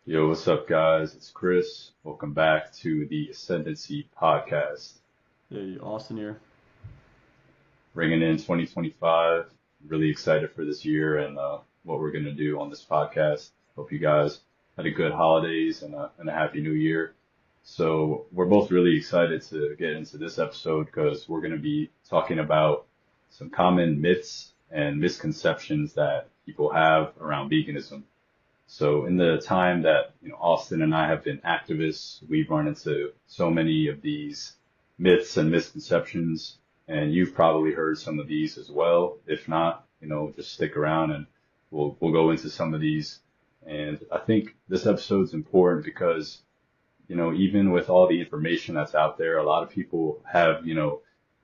Yo, what's up, guys? It's Chris. Welcome back to the Ascendancy podcast. Hey, Austin here. Bringing in 2025. Really excited for this year and what we're going to do on this podcast. Hope you guys had a good holidays and a happy new year. So we're both really excited to get into this episode because we're going to be talking about some common myths and misconceptions that people have around veganism. So in the time that, Austin and I have been activists, we've run into so many of these myths and misconceptions, and you've probably heard some of these as well. If not, just stick around and we'll go into some of these. And I think this episode's important because, even with all the information that's out there, a lot of people have,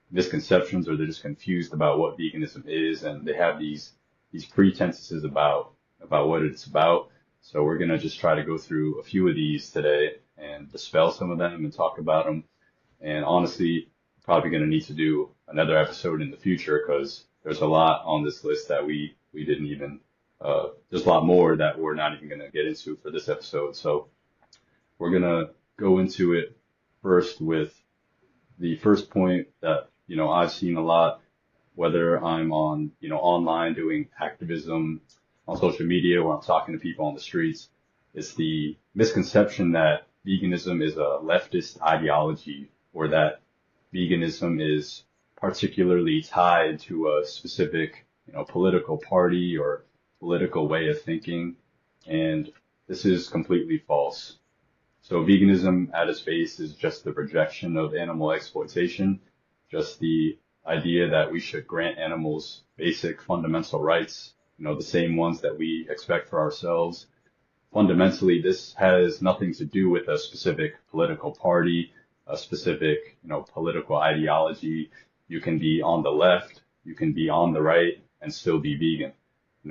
misconceptions or they're just confused about what veganism is, and they have these pretenses about what it's about. So we're gonna just try to go through a few of these today and dispel some of them and talk about them. And honestly, probably gonna need to do another episode in the future because there's a lot on this list that we didn't even there's a lot more that we're not even gonna get into for this episode. So we're gonna go into it first with the first point that I've seen a lot, whether I'm on online doing activism on social media or I'm talking to people on the streets. It's the misconception that veganism is a leftist ideology or that veganism is particularly tied to a specific political party or political way of thinking, and this is completely false. So veganism at its base is just the rejection of animal exploitation, just the idea that we should grant animals basic fundamental rights, the same ones that we expect for ourselves. Fundamentally, this has nothing to do with a specific political party, a specific, political ideology. You can be on the left, you can be on the right and still be vegan.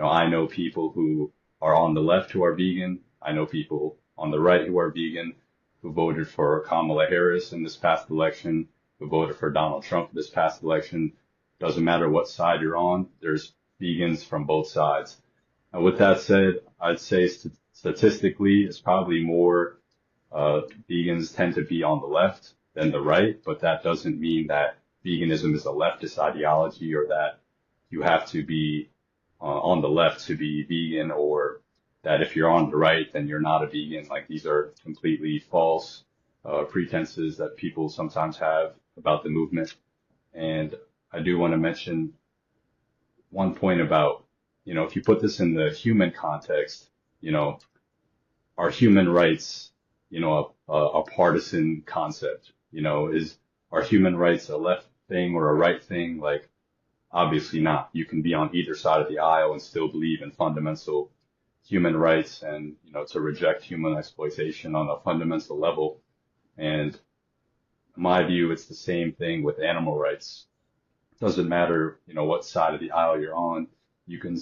I know people who are on the left who are vegan. I know people on the right who are vegan, who voted for Kamala Harris in this past election, who voted for Donald Trump this past election. Doesn't matter what side you're on, there's vegans from both sides. And with that said, I'd say statistically, it's probably more vegans tend to be on the left than the right, but that doesn't mean that veganism is a leftist ideology or that you have to be on the left to be vegan, or that if you're on the right, then you're not a vegan. Like these are completely false pretenses that people sometimes have about the movement. And I do want to mention one point about, if you put this in the human context, you know, are human rights, a partisan concept? Are human rights a left thing or a right thing? Like, obviously not. You can be on either side of the aisle and still believe in fundamental human rights and, to reject human exploitation on a fundamental level. And in my view, it's the same thing with animal rights. Doesn't matter, what side of the aisle you're on. You can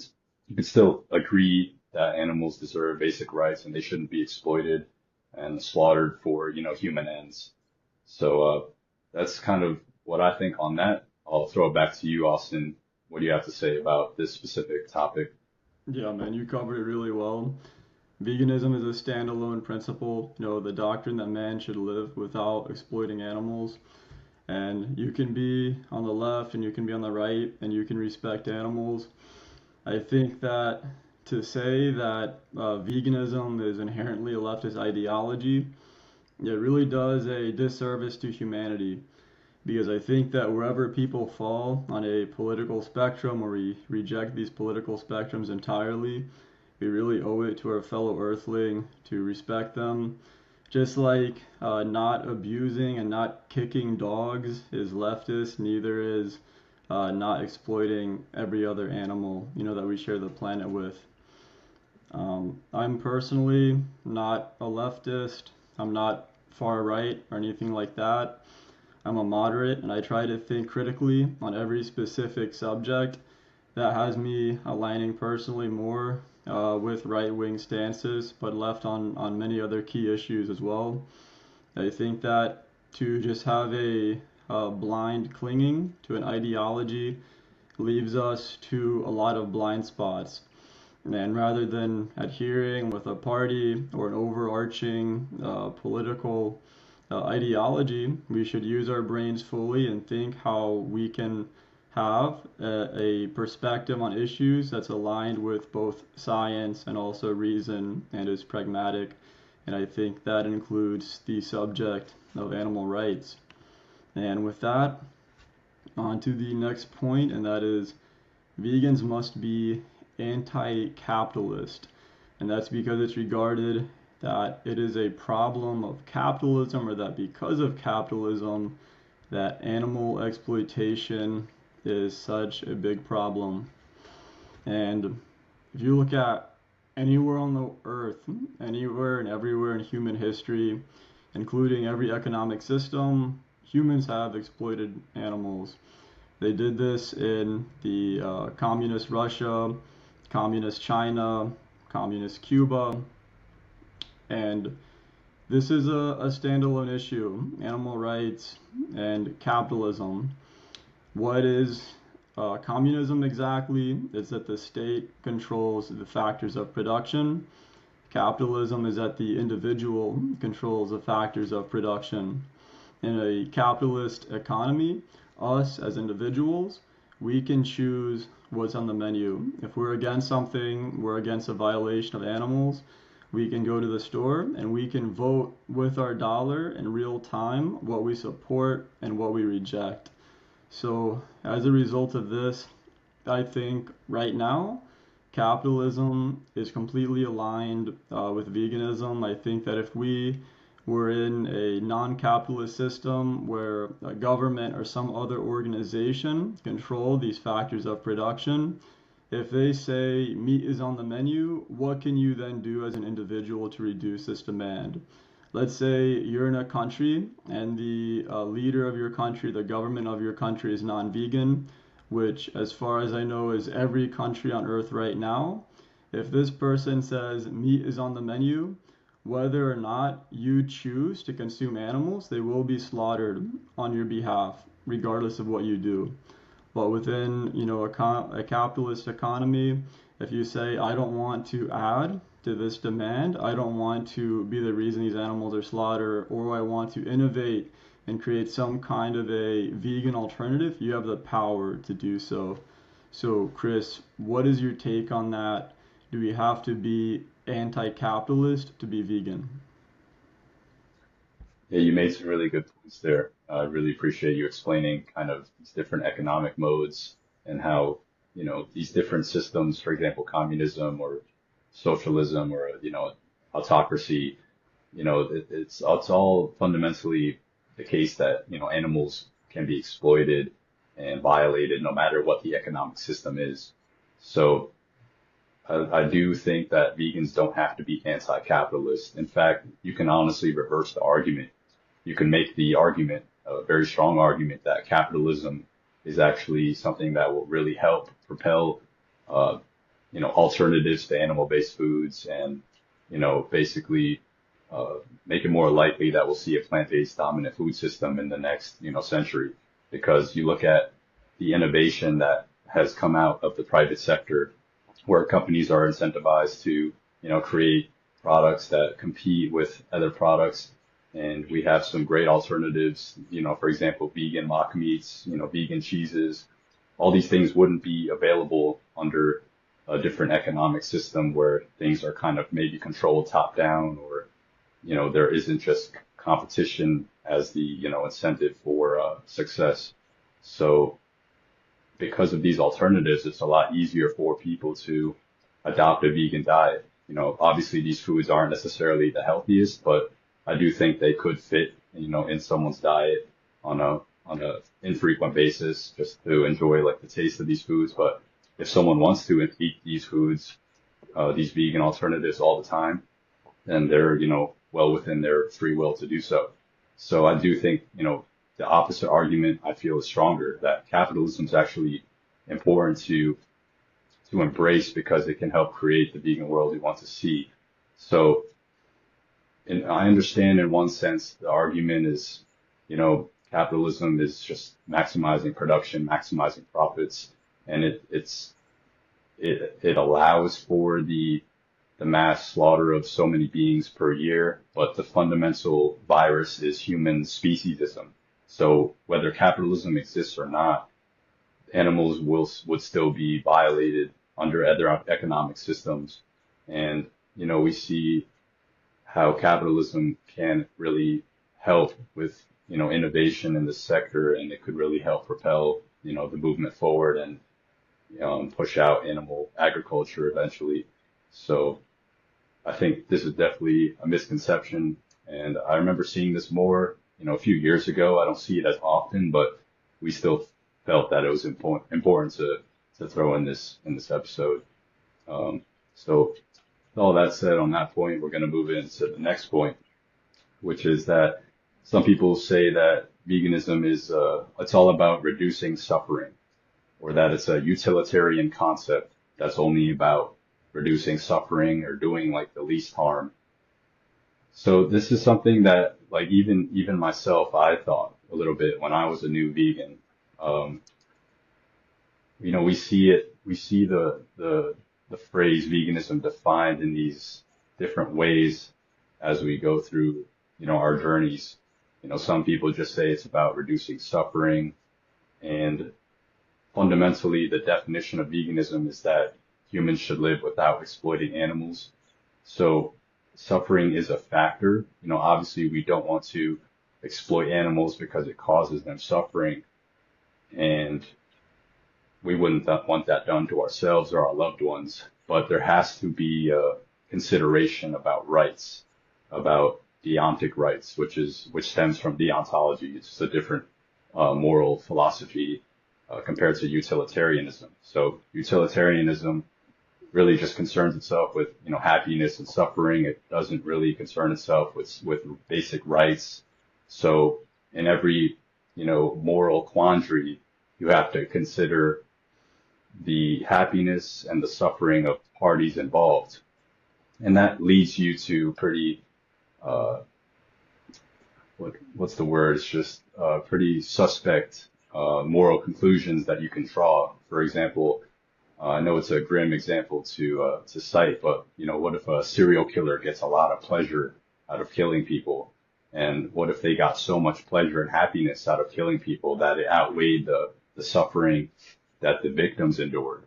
still agree that animals deserve basic rights and they shouldn't be exploited and slaughtered for, human ends. So that's kind of what I think on that. I'll throw it back to you, Austin. What do you have to say about this specific topic? Yeah, man, you covered it really well. Veganism is a standalone principle, the doctrine that man should live without exploiting animals. And you can be on the left and you can be on the right and you can respect animals. I think that to say that veganism is inherently a leftist ideology, it really does a disservice to humanity. Because I think that wherever people fall on a political spectrum or we reject these political spectrums entirely, we really owe it to our fellow earthling to respect them. Just like not abusing and not kicking dogs is leftist, neither is not exploiting every other animal, that we share the planet with. I'm personally not a leftist. I'm not far right or anything like that. I'm a moderate and I try to think critically on every specific subject. That has me aligning personally more with right wing stances, but left on many other key issues as well. I think that to just have a blind clinging to an ideology leaves us to a lot of blind spots. And rather than adhering with a party or an overarching political ideology, we should use our brains fully and think how we can have a perspective on issues that's aligned with both science and also reason and is pragmatic. And I think that includes the subject of animal rights. And with that, on to the next point, and that is vegans must be anti-capitalist. And that's because it's regarded that it is a problem of capitalism, or that because of capitalism, that animal exploitation is such a big problem. And if you look at anywhere on the earth, anywhere and everywhere in human history, including every economic system, humans have exploited animals. They did this in the communist Russia, communist China, communist Cuba, and this is a standalone issue, animal rights and capitalism. What is communism exactly? It's that the state controls the factors of production. Capitalism is that the individual controls the factors of production. In a capitalist economy, us as individuals, we can choose what's on the menu. If we're against something, we're against a violation of animals, we can go to the store and we can vote with our dollar in real time what we support and what we reject. So as a result of this, I think right now capitalism is completely aligned with veganism. I think that if we were in a non-capitalist system where a government or some other organization control these factors of production, if they say meat is on the menu, what can you then do as an individual to reduce this demand? Let's say you're in a country and the leader of your country, the government of your country is non-vegan, which as far as I know is every country on earth right now. If this person says meat is on the menu, whether or not you choose to consume animals, they will be slaughtered on your behalf, regardless of what you do. But within, a capitalist economy, if you say, I don't want to add to this demand, I don't want to be the reason these animals are slaughtered, or I want to innovate and create some kind of a vegan alternative, you have the power to do so. So, Chris, what is your take on that? Do we have to be anti-capitalist to be vegan? Yeah, you made some really good points there. I really appreciate you explaining kind of these different economic modes and how, these different systems, for example, communism or socialism or, autocracy, it's all fundamentally the case that, animals can be exploited and violated no matter what the economic system is. So I do think that vegans don't have to be anti-capitalist. In fact, you can honestly reverse the argument. You can make the argument, a very strong argument, that capitalism is actually something that will really help propel, uh, alternatives to animal-based foods and, basically, make it more likely that we'll see a plant-based dominant food system in the next, century. Because you look at the innovation that has come out of the private sector, where companies are incentivized to, create products that compete with other products. And we have some great alternatives, for example, vegan mock meats, vegan cheeses. All these things wouldn't be available under a different economic system where things are kind of maybe controlled top down, or, there isn't just competition as the, incentive for success. So because of these alternatives, it's a lot easier for people to adopt a vegan diet. Obviously these foods aren't necessarily the healthiest, but I do think they could fit, in someone's diet on a infrequent basis just to enjoy like the taste of these foods. But if someone wants to eat these foods, these vegan alternatives all the time, then they're, well within their free will to do so. So I do think, the opposite argument I feel is stronger, that capitalism is actually important to embrace because it can help create the vegan world we want to see. So I understand in one sense the argument is, capitalism is just maximizing production, maximizing profits, and it's it allows for the mass slaughter of so many beings per year, but the fundamental virus is human speciesism. So whether capitalism exists or not, animals would still be violated under other economic systems. And, we see how capitalism can really help with, innovation in this sector, and it could really help propel, the movement forward and push out animal agriculture eventually. So I think this is definitely a misconception, and I remember seeing this more, a few years ago. I don't see it as often, but we still felt that it was important to throw in this episode. So with all that said on that point, we're going to move into the next point, which is that some people say that veganism is it's all about reducing suffering, or that it's a utilitarian concept that's only about reducing suffering or doing like the least harm. So this is something that like even myself, I thought a little bit when I was a new vegan. Um, we see the phrase veganism defined in these different ways as we go through, our journeys. Some people just say it's about reducing suffering, and fundamentally, the definition of veganism is that humans should live without exploiting animals. So suffering is a factor. Obviously we don't want to exploit animals because it causes them suffering, and we wouldn't want that done to ourselves or our loved ones. But there has to be a consideration about rights, about deontic rights, which stems from deontology. It's just a different moral philosophy compared to utilitarianism. So utilitarianism really just concerns itself with, happiness and suffering. It doesn't really concern itself with basic rights. So in every, moral quandary, you have to consider the happiness and the suffering of parties involved. And that leads you to pretty, uh, what's the word? It's just pretty suspect moral conclusions that you can draw. For example, I know it's a grim example to cite, but what if a serial killer gets a lot of pleasure out of killing people? And what if they got so much pleasure and happiness out of killing people that it outweighed the suffering that the victims endured?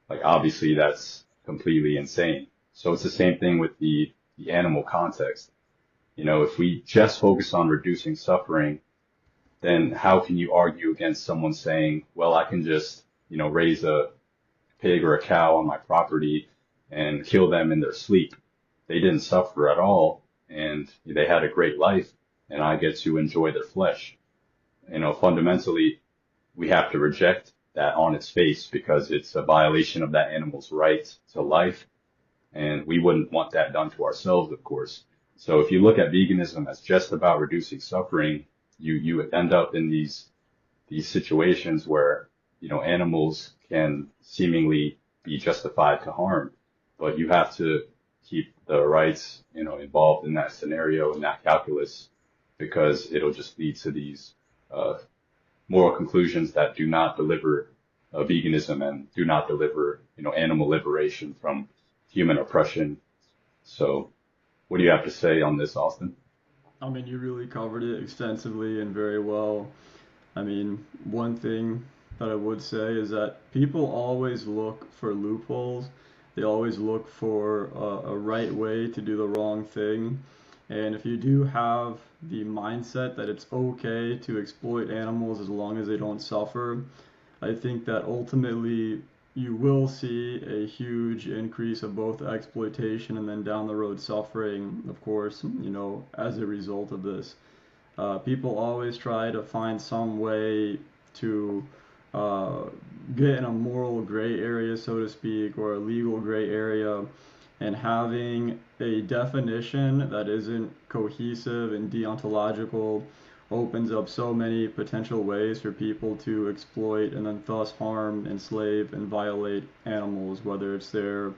Like obviously that's completely insane. So it's the same thing with the animal context. If we just focus on reducing suffering, then how can you argue against someone saying, well, I can just, raise a pig or a cow on my property and kill them in their sleep? They didn't suffer at all, and they had a great life, and I get to enjoy their flesh. Fundamentally, we have to reject that on its face because it's a violation of that animal's right to life, and we wouldn't want that done to ourselves, of course. So if you look at veganism as just about reducing suffering, you end up in these situations where, animals can seemingly be justified to harm, but you have to keep the rights, involved in that scenario and that calculus, because it'll just lead to these uh, moral conclusions that do not deliver veganism and do not deliver, animal liberation from human oppression. So, what do you have to say on this, Austin? I mean, you really covered it extensively and very well. I mean, one thing that I would say is that people always look for loopholes. They always look for a right way to do the wrong thing. And if you do have the mindset that it's okay to exploit animals as long as they don't suffer, I think that ultimately you will see a huge increase of both exploitation and then down the road suffering, of course, as a result of this. People always try to find some way to uh, get in a moral gray area, so to speak, or a legal gray area, and having a definition that isn't cohesive and deontological opens up so many potential ways for people to exploit and then thus harm, enslave, and violate animals, whether it's their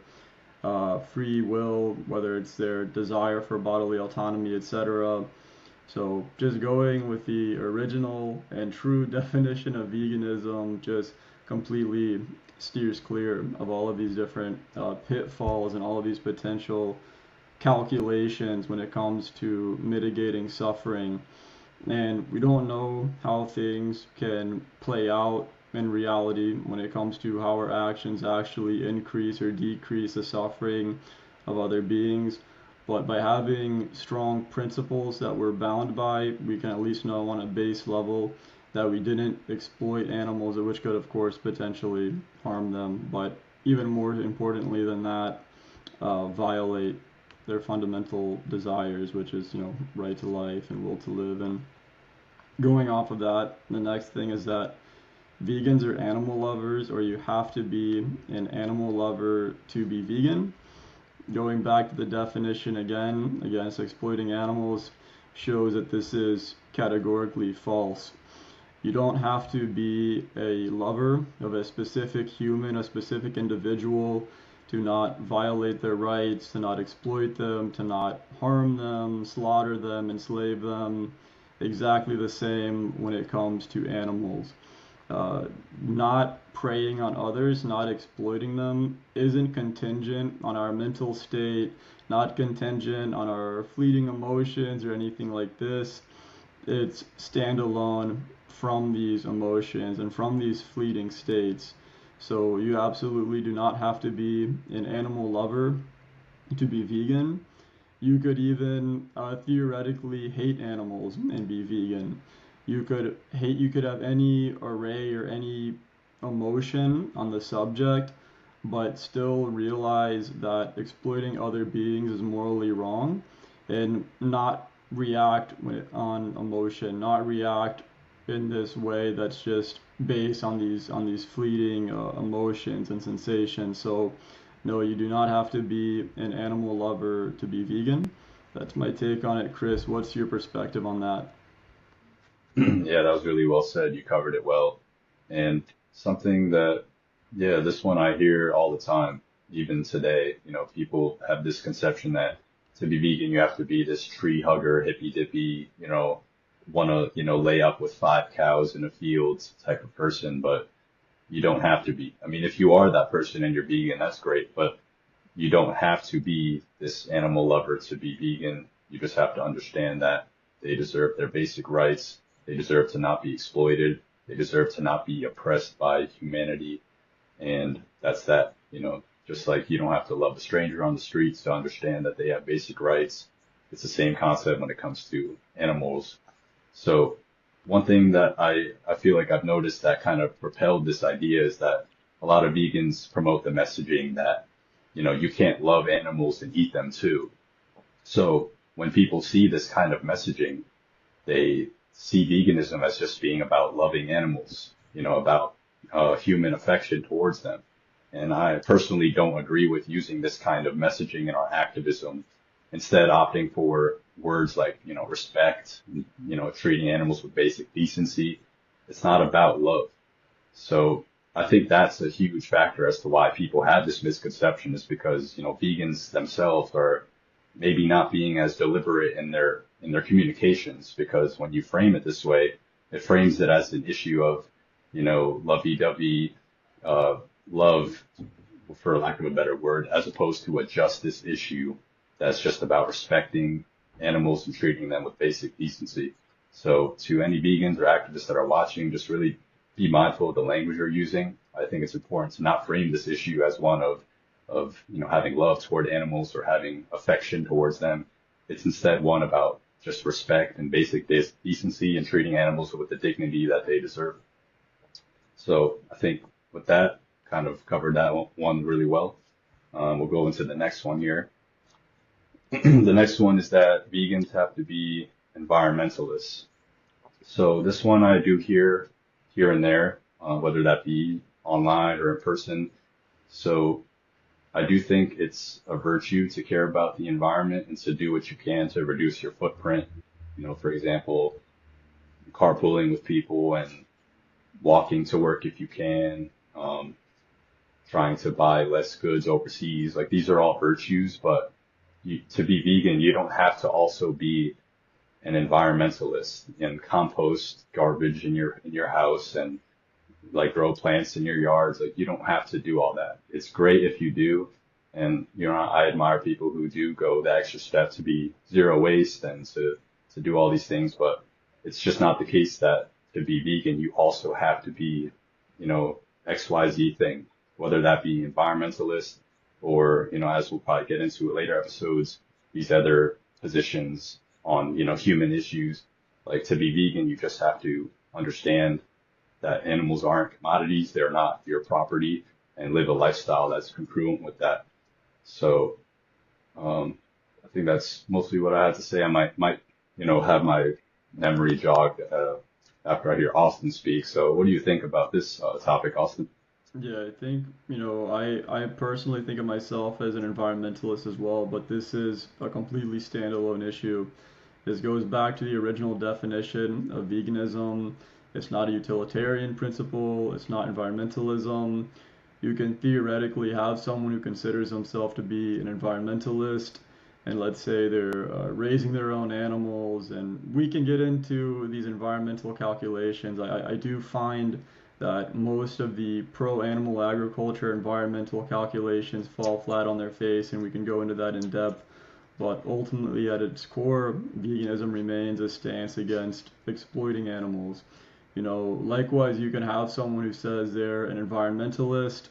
free will, whether it's their desire for bodily autonomy, etc. So just going with the original and true definition of veganism, just completely steers clear of all of these different pitfalls and all of these potential calculations when it comes to mitigating suffering. And we don't know how things can play out in reality when it comes to how our actions actually increase or decrease the suffering of other beings. But by having strong principles that we're bound by, we can at least know on a base level that we didn't exploit animals, which could, of course, potentially harm them. But even more importantly than that, violate their fundamental desires, which is, right to life and will to live. And going off of that, the next thing is that vegans are animal lovers, or you have to be an animal lover to be vegan. Going back to the definition again, against exploiting animals shows that this is categorically false. You don't have to be a lover of a specific human, a specific individual, to not violate their rights, to not exploit them, to not harm them, slaughter them, enslave them. Exactly the same when it comes to animals. Not preying on others, not exploiting them, isn't contingent on our mental state, not contingent on our fleeting emotions or anything like this. It's standalone from these emotions and from these fleeting states. So you absolutely do not have to be an animal lover to be vegan. You could even theoretically hate animals and be vegan. You could have any array or any emotion on the subject, but still realize that exploiting other beings is morally wrong, and not react on emotion, not react in this way that's just based on these fleeting emotions and sensations. So no, you do not have to be an animal lover to be vegan. That's my take on it. Chris, what's your perspective on that? Yeah, that was really well said. You covered it well. And something that, yeah, this one I hear all the time, even today. People have this conception that to be vegan, you have to be this tree hugger, hippy dippy, want to, lay up with 5 cows in a field type of person, but you don't have to be. I mean, if you are that person and you're vegan, that's great, but you don't have to be this animal lover to be vegan. You just have to understand that they deserve their basic rights. They deserve to not be exploited. They deserve to not be oppressed by humanity. And that's that, just like you don't have to love a stranger on the streets to understand that they have basic rights. It's the same concept when it comes to animals. So one thing that I feel like I've noticed that kind of propelled this idea is that a lot of vegans promote the messaging that, you can't love animals and eat them too. So when people see this kind of messaging, they see veganism as just being about loving animals, about human affection towards them. And I personally don't agree with using this kind of messaging in our activism, instead opting for words like, respect, treating animals with basic decency. It's not about love. So I think that's a huge factor as to why people have this misconception, is because, vegans themselves are maybe not being as deliberate in their communications, because when you frame it this way, it frames it as an issue of, lovey-dovey, uh, love, for lack of a better word, as opposed to a justice issue that's just about respecting animals and treating them with basic decency. So to any vegans or activists that are watching, just really be mindful of the language you're using. I think it's important to not frame this issue as one of having love toward animals or having affection towards them. It's instead one about just respect and basic decency and treating animals with the dignity that they deserve. So I think with that, kind of covered that one really well. We'll go into the next one here. The next one is that vegans have to be environmentalists. So this one I do hear here and there, whether that be online or in person. So I do think it's a virtue to care about the environment and to do what you can to reduce your footprint. For example, carpooling with people and walking to work if you can, trying to buy less goods overseas. Like, these are all virtues, but to be vegan, you don't have to also be an environmentalist and compost garbage in your house and like grow plants in your yards. Like you don't have to do all that. It's great if you do. And you know, I admire people who do go the extra step to be zero waste and to do all these things, but it's just not the case that to be vegan, you also have to be, you know, XYZ thing, whether that be environmentalist or, you know, as we'll probably get into in later episodes, these other positions on, you know, human issues. Like to be vegan, you just have to understand that animals aren't commodities, they're not your property, and live a lifestyle that's congruent with that. So I think that's mostly what I had to say. I might you know have my memory jogged after I hear Austin speak. So what do you think about this topic, Austin? Yeah, I think, I personally think of myself as an environmentalist as well, but this is a completely standalone issue. This goes back to the original definition of veganism. It's not a utilitarian principle, it's not environmentalism. You can theoretically have someone who considers himself to be an environmentalist, and let's say they're raising their own animals, and we can get into these environmental calculations. I do find that most of the pro-animal agriculture environmental calculations fall flat on their face, and we can go into that in depth. But ultimately, at its core, veganism remains a stance against exploiting animals. Likewise, you can have someone who says they're an environmentalist,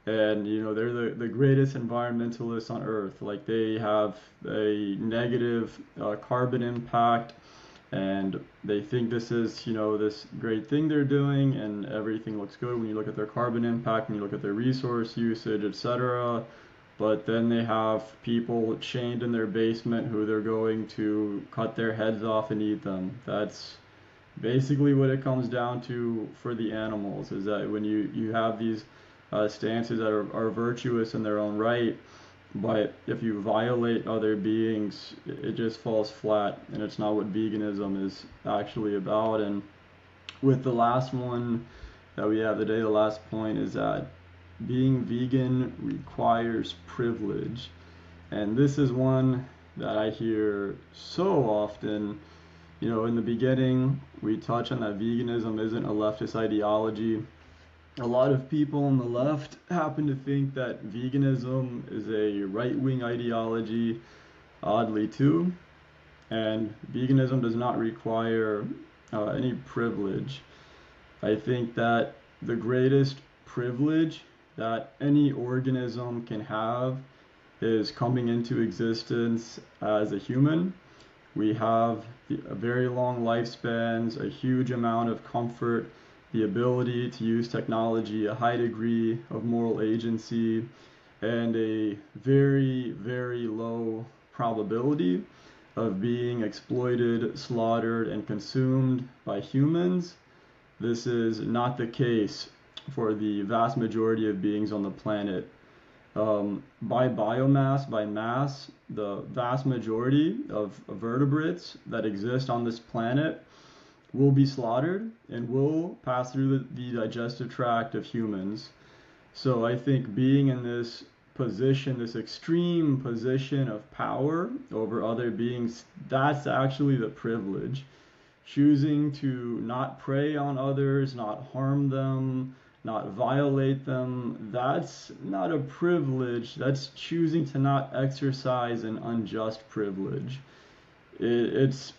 and they're the greatest environmentalists on earth. Like, they have a negative carbon impact, and they think this is this great thing they're doing, and everything looks good when you look at their carbon impact and you look at their resource usage, etc. But then they have people chained in their basement who they're going to cut their heads off and eat them. That's basically what it comes down to for the animals, is that when you have these stances that are virtuous in their own right, but if you violate other beings, it just falls flat, and it's not what veganism is actually about. And with the last one that we have today, the last point is that being vegan requires privilege. And this is one that I hear so often. In the beginning, we touch on that veganism isn't a leftist ideology. A lot of people on the left happen to think that veganism is a right-wing ideology, oddly too, and veganism does not require any privilege. I think that the greatest privilege that any organism can have is coming into existence as a human. We have very long lifespans, a huge amount of comfort, the ability to use technology, a high degree of moral agency, and a very, very low probability of being exploited, slaughtered, and consumed by humans. This is not the case for the vast majority of beings on the planet. By biomass, by mass, the vast majority of vertebrates that exist on this planet will be slaughtered and will pass through the digestive tract of humans. So I think being in this position, this extreme position of power over other beings, that's actually the privilege. Choosing to not prey on others, not harm them, not violate them, that's not a privilege. That's choosing to not exercise an unjust privilege. It's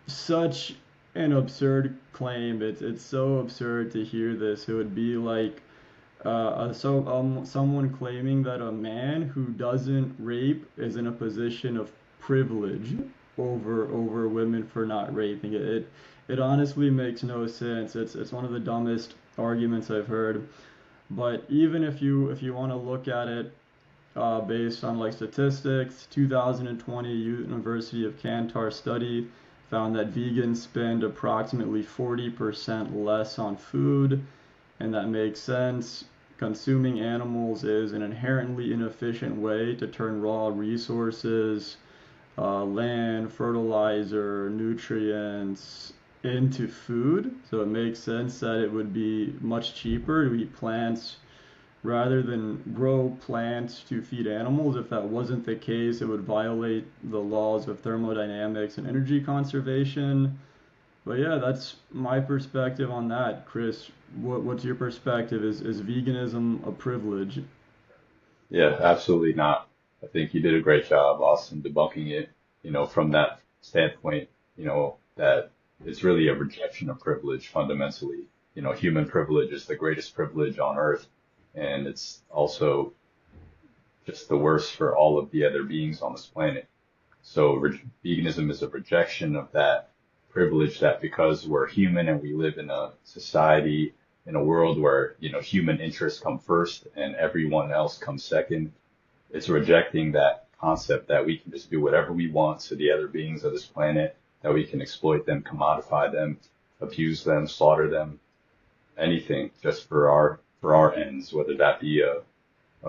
such an absurd claim. It's so absurd to hear this. It would be like someone claiming that a man who doesn't rape is in a position of privilege over women for not raping. It honestly makes no sense. It's one of the dumbest arguments I've heard. But even if you want to look at it based on like statistics, 2020 University of Kantar study found that vegans spend approximately 40% less on food, and that makes sense. Consuming animals is an inherently inefficient way to turn raw resources, land, fertilizer, nutrients into food. So it makes sense that it would be much cheaper to eat plants rather than grow plants to feed animals. If that wasn't the case, it would violate the laws of thermodynamics and energy conservation. But yeah, that's my perspective on that. Chris, what's your perspective? Is veganism a privilege? Yeah, absolutely not. I think you did a great job, Austin, debunking it, from that standpoint, that it's really a rejection of privilege fundamentally. Human privilege is the greatest privilege on earth, and it's also just the worst for all of the other beings on this planet. So veganism is a rejection of that privilege that because we're human and we live in a society, in a world where, human interests come first and everyone else comes second, it's rejecting that concept that we can just do whatever we want to the other beings of this planet, that we can exploit them, commodify them, abuse them, slaughter them, anything just for our ends, whether that be a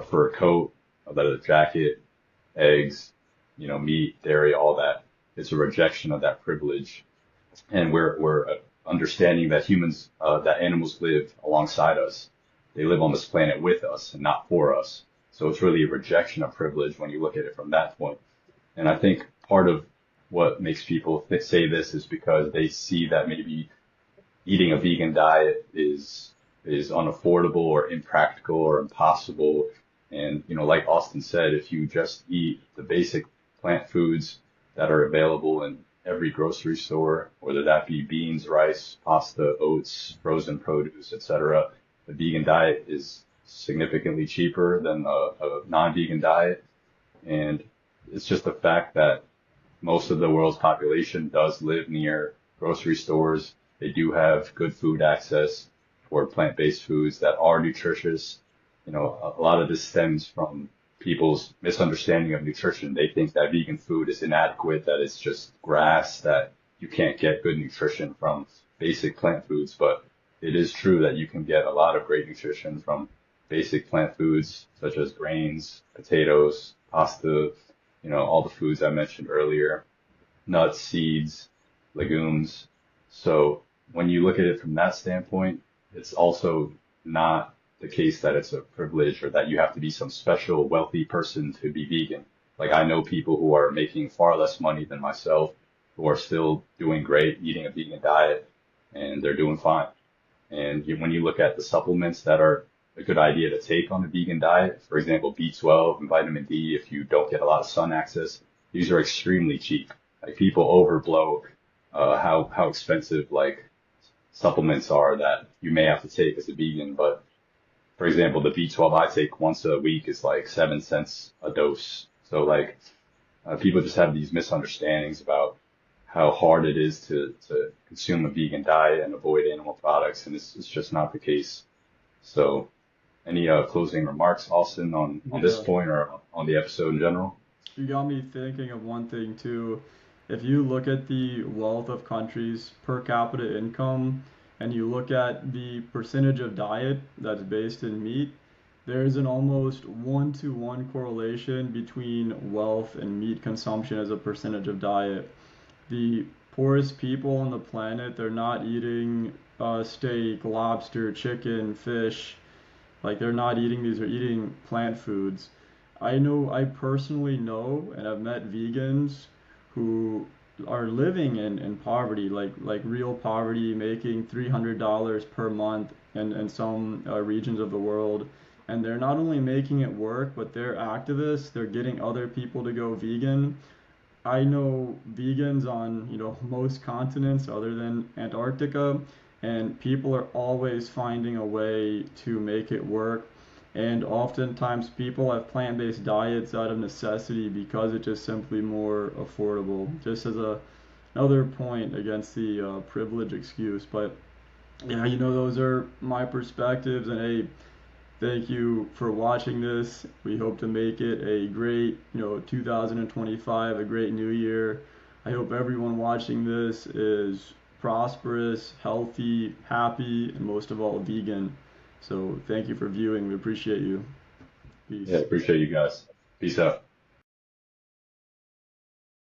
fur coat, a leather jacket, eggs, meat, dairy, all that. It's a rejection of that privilege, and we're understanding that that animals live alongside us. They live on this planet with us and not for us. So it's really a rejection of privilege when you look at it from that point. And I think part of what makes people say this is because they see that maybe eating a vegan diet is unaffordable or impractical or impossible. And like Austin said, if you just eat the basic plant foods that are available in every grocery store, whether that be beans, rice, pasta, oats, frozen produce, etc., the vegan diet is significantly cheaper than a non-vegan diet. And it's just the fact that most of the world's population does live near grocery stores. They do have good food access for plant-based foods that are nutritious. A lot of this stems from people's misunderstanding of nutrition. They think that vegan food is inadequate, that it's just grass, that you can't get good nutrition from basic plant foods. But it is true that you can get a lot of great nutrition from basic plant foods, such as grains, potatoes, pasta, all the foods I mentioned earlier, nuts, seeds, legumes. So when you look at it from that standpoint, it's also not the case that it's a privilege or that you have to be some special wealthy person to be vegan. Like I know people who are making far less money than myself who are still doing great, eating a vegan diet, and they're doing fine. And when you look at the supplements that are a good idea to take on a vegan diet, for example, B12 and vitamin D, if you don't get a lot of sun access, these are extremely cheap. Like people overblow how expensive like supplements are that you may have to take as a vegan. But for example, the B12 I take once a week is like 7 cents a dose. So like people just have these misunderstandings about how hard it is to consume a vegan diet and avoid animal products, and it's just not the case. So any closing remarks, Austin, on this Yeah. point or on the episode in general? You got me thinking of one thing too. If you look at the wealth of countries per capita income and you look at the percentage of diet that's based in meat, there is an almost 1-to-1 correlation between wealth and meat consumption as a percentage of diet. The poorest people on the planet, they're not eating steak, lobster, chicken, fish. Like they're not eating these, they're eating plant foods. I personally know, and I've met vegans who are living in poverty, like real poverty, making $300 per month in some regions of the world. And they're not only making it work, but they're activists. They're getting other people to go vegan. I know vegans on, most continents other than Antarctica, and people are always finding a way to make it work. And oftentimes people have plant-based diets out of necessity because it's just simply more affordable. Just as another point against the privilege excuse. But yeah, those are my perspectives. And hey, thank you for watching this. We hope to make it a great, 2025, a great new year. I hope everyone watching this is prosperous, healthy, happy, and most of all, vegan. So thank you for viewing. We appreciate you. Yeah, Peace. appreciate you guys. Peace out.